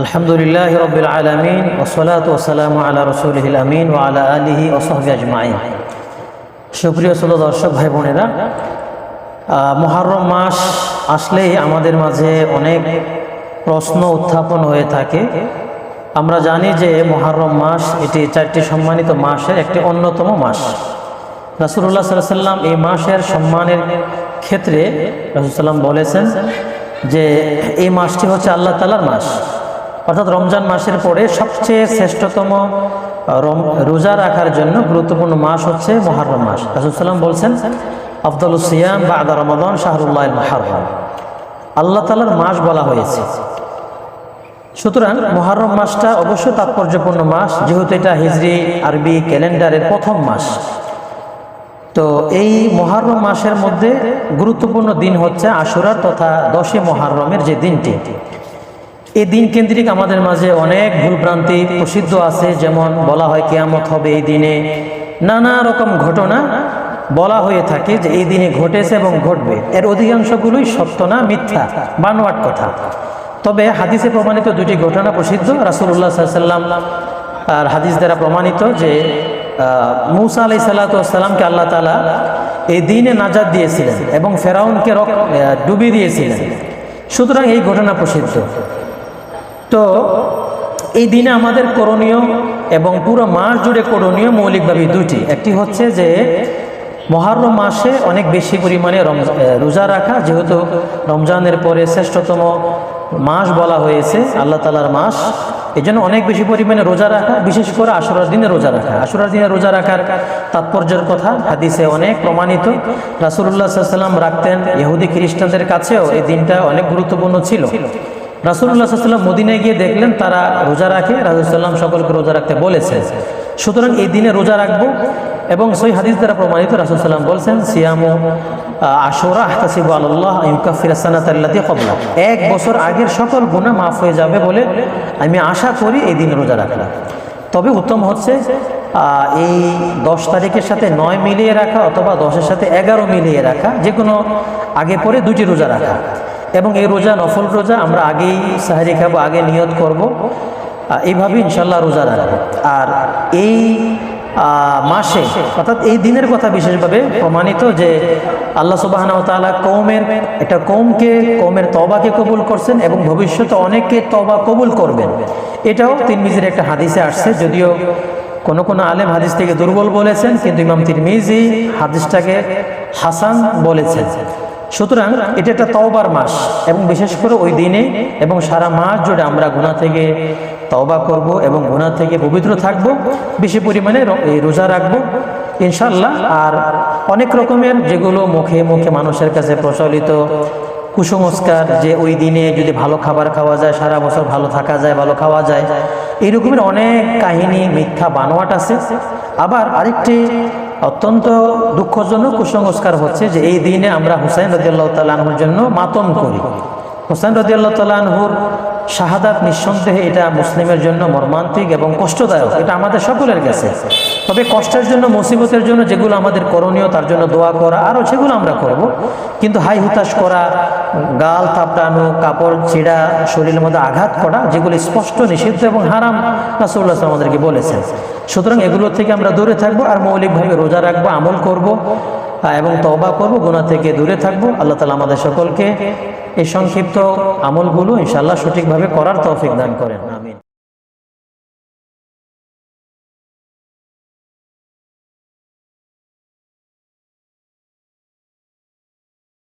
আলহামদুলিল্লাহ রাব্বিল আলামিন ওয়াসসালাতু ওয়াসসালামু আলা রাসূলিল আমিন ওয়া আলা আলিহি ওয়া সাহবিহি আজমাইন। সুপ্রিয় শ্রোতা দর্শক ভাই বোনেরা, মুহররম মাস আসলেই আমাদের মাঝে অনেক প্রশ্ন উত্থাপন হয়ে থাকে। আমরা জানি যে মুহররম মাস এটি 4টি সম্মানিত মাসের একটি অন্যতম মাস। রাসূলুল্লাহ সাল্লাল্লাহু আলাইহি ওয়াসাল্লাম এই মাসের সম্মানের ক্ষেত্রে রাসূলুল্লাহ বলেছেন যে এই মাসটি হচ্ছে আল্লাহ তাআলার মাস, অর্থাৎ রমজান মাসের পরে সবচেয়ে শ্রেষ্ঠতম রোজা রাখার জন্য গুরুত্বপূর্ণ মাস হচ্ছে মুহররম মাস। রাসূলুল্লাহ বলছেন আফদালুস সিয়াম বা'দা রমাদান শাহরুল্লাহিল মুহররম, আল্লাহ তাআলার মাস বলা হয়েছে। সুতরাং মুহররম মাসটা অবশ্যই তাৎপর্যপূর্ণ মাস, যেহেতু এটা হিজরি আরবি ক্যালেন্ডারের প্রথম মাস। তো এই মুহররম মাসের মধ্যে গুরুত্বপূর্ণ দিন হচ্ছে আশুরার তথা 10 মুহররমের যে দিনটি। এই দিন কেন্দ্রিক আমাদের মাঝে অনেক ভুলভ্রান্তি প্রসিদ্ধ আছে, যেমন বলা হয় কিয়ামত হবে এই দিনে, নানা রকম ঘটনা বলা হয়ে থাকে যে এই দিনে ঘটেছে এবং ঘটবে। এর অধিকাংশগুলোই সত্য না, মিথ্যা, বানোয়াট কথা। তবে হাদিসে প্রমাণিত 2টি ঘটনা প্রসিদ্ধ। রাসূলুল্লাহ সাল্লাল্লাহু আলাইহি ওয়াসাল্লাম আর হাদিস দ্বারা প্রমাণিত যে মূসা আলাইহিস সালাতু ওয়াস সালামকে আল্লাহ তাআলা এই দিনে নাজাত দিয়েছিলেন এবং ফেরাউনকে ডুবিয়ে দিয়েছিলেন। সুতরাং এই ঘটনা প্রসিদ্ধ। তো এই দিনে আমাদের করণীয় এবং পুরো মাস জুড়ে করণীয় মৌলিকভাবে 2টি। একটি হচ্ছে যে মুহররম মাসে অনেক বেশি পরিমাণে রোজা রাখা, যেহেতু রমজানের পরে শ্রেষ্ঠতম মাস বলা হয়েছে আল্লাহ তাআলার মাস, এই জন্য অনেক বেশি পরিমাণে রোজা রাখা, বিশেষ করে আশুরার দিনে রোজা রাখা। আশুরার দিনে রোজা রাখার তাৎপর্যের কথা হাদিসে অনেক প্রমাণিত। রাসূলুল্লাহ সাল্লাল্লাহু আলাইহি ওয়াসাল্লাম রাখতেন, ইহুদি খ্রিস্টানদের কাছেও এই দিনটা অনেক গুরুত্বপূর্ণ ছিল। রাসূলুল্লাহ সাল্লাল্লাহু আলাইহি ওয়াসাল্লাম মদিনায় গিয়ে দেখলেন তারা রোজা রাখে, রাসূলুল্লাহ সকলকে রোজা রাখতে বলেছেন। সুতরাং এই দিনে রোজা রাখবো। এবং সহিহ হাদিস দ্বারা প্রমাণিত রাসূলুল্লাহ বলছেন সিয়ামু আশুরা আহতাসিবু আলাল্লাহ ইউকাফিরা সানাতাল্লাতী ক্বাবলা, 1 বছর আগের সকল গুনাহ মাফ হয়ে যাবে বলে আমি আশা করি এই দিন রোজা রাখা। তবে উত্তম হচ্ছে এই 10 তারিখের সাথে 9 মিলিয়ে রাখা অথবা 10-এর সাথে 11 মিলিয়ে রাখা, যে কোনো আগে পরে 2টি রোজা রাখা। এবং এই রোজা নফল রোজা, আমরা আগেই সাহরি খাবো, আগে নিয়ত করব, এইভাবে ইনশাল্লাহ রোজা রাখবো। আর এই মাসে অর্থাৎ এই দিনের কথা বিশেষভাবে প্রমাণিত যে আল্লাহ সুবহানাহু ওয়া তাআলা কওমের তওবাকে কবুল করছেন এবং ভবিষ্যতে অনেকে তওবা কবুল করবেন। এটাও তিরমিজির একটা হাদিসে আসছে, যদিও কোন আলেম হাদিস থেকে দুর্বল বলেছেন, কিন্তু ইমাম তিরমিজি হাদিসটাকে হাসান বলেছেন। সুতরাং এটা একটা তওবার মাস এবং বিশেষ করে ওই দিনে এবং সারা মাস জুড়ে আমরা গুনাহ থেকে তওবা করব এবং গুনাহ থেকে পবিত্র থাকব, বেশি পরিমাণে রোজা রাখবো ইনশাআল্লাহ। আর অনেক রকমের যেগুলো মুখে মুখে মানুষের কাছে প্রচলিত কুসংস্কার, যে ওই দিনে যদি ভালো খাবার খাওয়া যায় সারা বছর ভালো থাকা যায়, ভালো খাওয়া যায়, এই রকমের অনেক কাহিনী মিথ্যা বানোয়াট আছে। আবার আরেকটি অত্যন্ত দুঃখজনক কুসংস্কার হচ্ছে যে এই দিনে আমরা হুসাইন রাদিয়াল্লাহু তাআলা আনহুর জন্য মাতম করি। হুসাইন রাদিয়াল্লাহু তাআলা আনহুর শাহাদাত নিঃসন্দেহে এটা মুসলিমের জন্য মর্মান্তিক এবং কষ্টদায়ক, এটা আমাদের সকলের কাছে। তবে কষ্টের জন্য, মুসিবতের জন্য যেগুলো আমাদের করণীয়, তার জন্য দোয়া করা, আরও সেগুলো আমরা করব। কিন্তু হাই হুতাশ করা, গাল থাপড়ানো, কাপড় ছিঁড়া, শরীরের মধ্যে আঘাত করা, যেগুলো স্পষ্ট নিষিদ্ধ এবং হারাম, রাসূলুল্লাহ আমাদেরকে বলেছেন। সুতরাং এগুলো থেকে আমরা দূরে থাকবো আর মৌলিকভাবে রোজা রাখবো, আমল করব এবং তওবা করব, গুনাহ থেকে দূরে থাকবো। আল্লাহ তাআলা আমাদের সকলকে এই সংক্ষিপ্ত আমলগুলো ইনশাআল্লাহ সঠিকভাবে করার তৌফিক দান করেন।